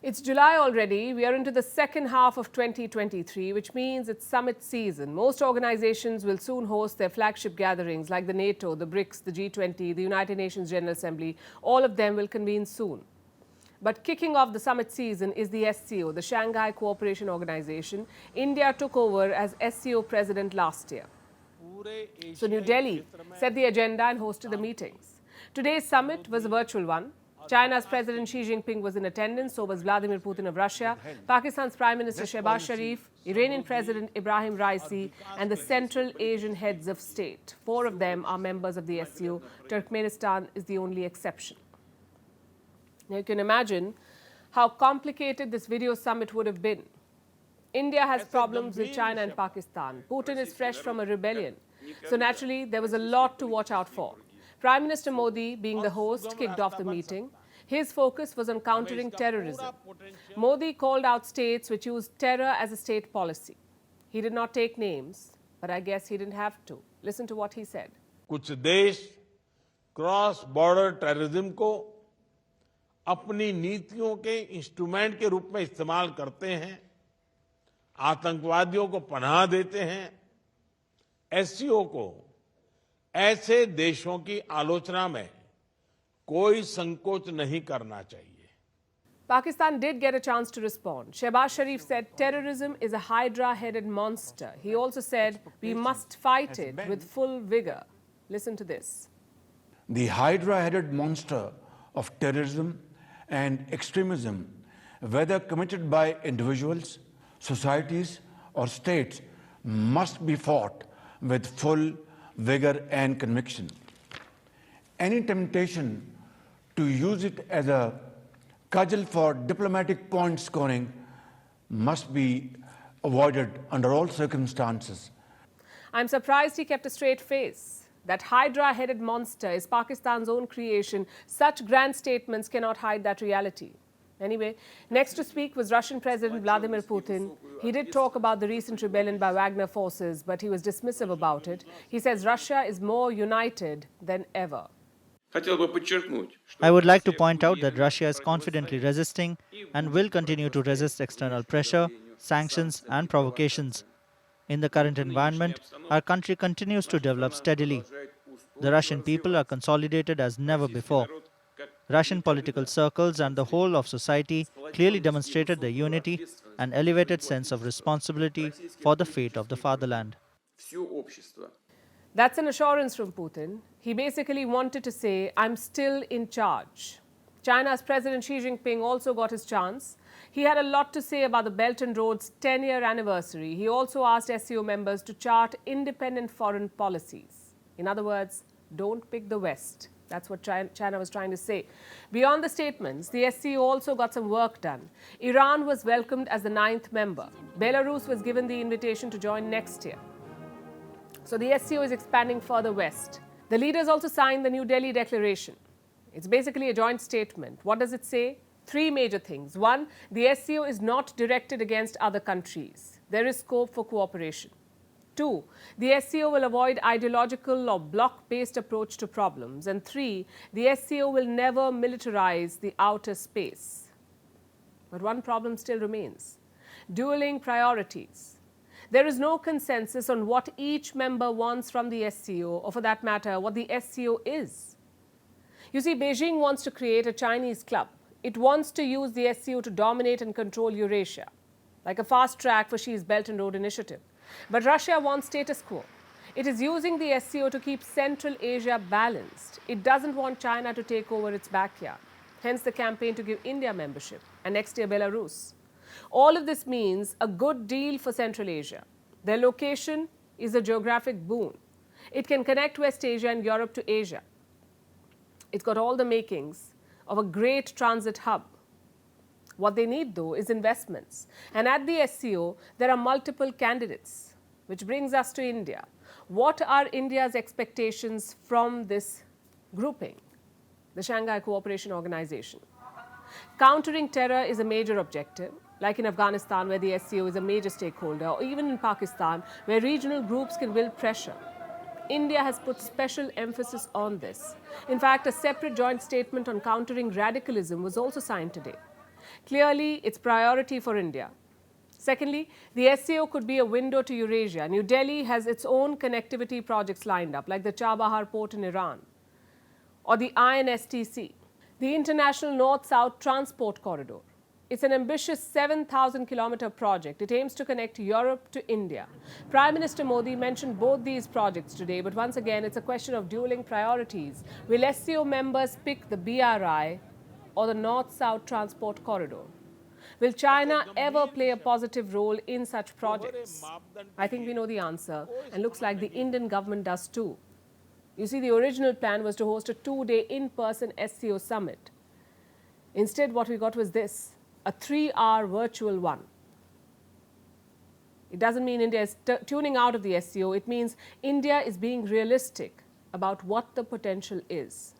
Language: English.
It's July already. We are into the second half of 2023, which means it's summit season. Most organizations will soon host their flagship gatherings like the NATO, the BRICS, the G20, the United Nations General Assembly. All of them will convene soon. But kicking off the summit season is the SCO, the Shanghai Cooperation Organisation. India took over as SCO president last year. So New Delhi set the agenda and hosted the meetings. Today's summit was a virtual one. China's President Xi Jinping was in attendance, so was Vladimir Putin of Russia, Pakistan's Prime Minister Shehbaz Sharif, Iranian President Ibrahim Raisi, and the Central Asian heads of state. 4 of them are members of the SCO. Turkmenistan is the only exception. Now you can imagine how complicated this video summit would have been. India has problems with China and Pakistan. Putin is fresh from a rebellion. So naturally, there was a lot to watch out for. Prime Minister Modi, being the host, kicked off the meeting. His focus was on countering terrorism. Modi called out states which used terror as a state policy. He did not take names, but I guess he didn't have to. Listen to what he said. कुछ देश cross border terrorism को अपनी नीतियों के instrument के रूप में इस्तेमाल करते हैं, आतंकवादियों को पनाह देते हैं। एससीओ को ऐसे देशों की आलोचना में कोई संकोच नहीं करना चाहिए। Pakistan did get a chance to respond. Shehbaz Sharif said terrorism is a hydra-headed monster. He also said we must fight it with full vigor. Listen to this. The hydra-headed monster of terrorism and extremism, whether committed by individuals, societies, or states, must be fought with full vigor and conviction. Any temptation to use it as a cudgel for diplomatic point scoring must be avoided under all circumstances. I'm surprised he kept a straight face. That hydra-headed monster is Pakistan's own creation. Such grand statements cannot hide that reality. Anyway, next to speak was Russian President Vladimir Putin. He did talk about the recent rebellion by Wagner forces, but he was dismissive about it. He says Russia is more united than ever. I would like to point out that Russia is confidently resisting and will continue to resist external pressure, sanctions, and provocations. In the current environment, our country continues to develop steadily. The Russian people are consolidated as never before. Russian political circles and the whole of society clearly demonstrated their unity and elevated sense of responsibility for the fate of the fatherland. That's an assurance from Putin. He basically wanted to say, I'm still in charge. China's President Xi Jinping also got his chance. He had a lot to say about the Belt and Road's 10-year anniversary. He also asked SCO members to chart independent foreign policies. In other words, don't pick the West. That's what China was trying to say. Beyond the statements, the SCO also got some work done. Iran was welcomed as the 9th member. Belarus was given the invitation to join next year. So the SCO is expanding further west. The leaders also signed the New Delhi Declaration. It's basically a joint statement. What does it say? 3 major things. 1, the SCO is not directed against other countries. There is scope for cooperation. 2, the SCO will avoid ideological or bloc-based approach to problems. And 3, the SCO will never militarize the outer space. But one problem still remains: dueling priorities. There is no consensus on what each member wants from the SCO, or for that matter, what the SCO is. You see, Beijing wants to create a Chinese club. It wants to use the SCO to dominate and control Eurasia, like a fast track for Xi's Belt and Road Initiative. But Russia wants status quo. It is using the SCO to keep Central Asia balanced. It doesn't want China to take over its backyard. Hence the campaign to give India membership, and next year Belarus. All of this means a good deal for Central Asia. Their location is a geographic boon. It can connect West Asia and Europe to Asia. It's got all the makings of a great transit hub. What they need, though, is investments. And at the SCO, there are multiple candidates, which brings us to India. What are India's expectations from this grouping, the Shanghai Cooperation Organisation? Countering terror is a major objective, like in Afghanistan, where the SCO is a major stakeholder, or even in Pakistan, where regional groups can build pressure. India has put special emphasis on this. In fact, a separate joint statement on countering radicalism was also signed today. Clearly, it's priority for India. Secondly, the SCO could be a window to Eurasia. New Delhi has its own connectivity projects lined up, like the Chabahar port in Iran or the INSTC, the International North-South Transport Corridor. It's an ambitious 7,000-kilometer project. It aims to connect Europe to India. Prime Minister Modi mentioned both these projects today, but once again, it's a question of dueling priorities. Will SCO members pick the BRI or the North-South Transport Corridor? Will China ever play a positive role in such projects? I think we know the answer, and looks like the Indian government does too. You see, the original plan was to host a 2-day in-person SCO summit. Instead, what we got was this, a 3-hour virtual one. It doesn't mean India is tuning out of the SCO. It means India is being realistic about what the potential is.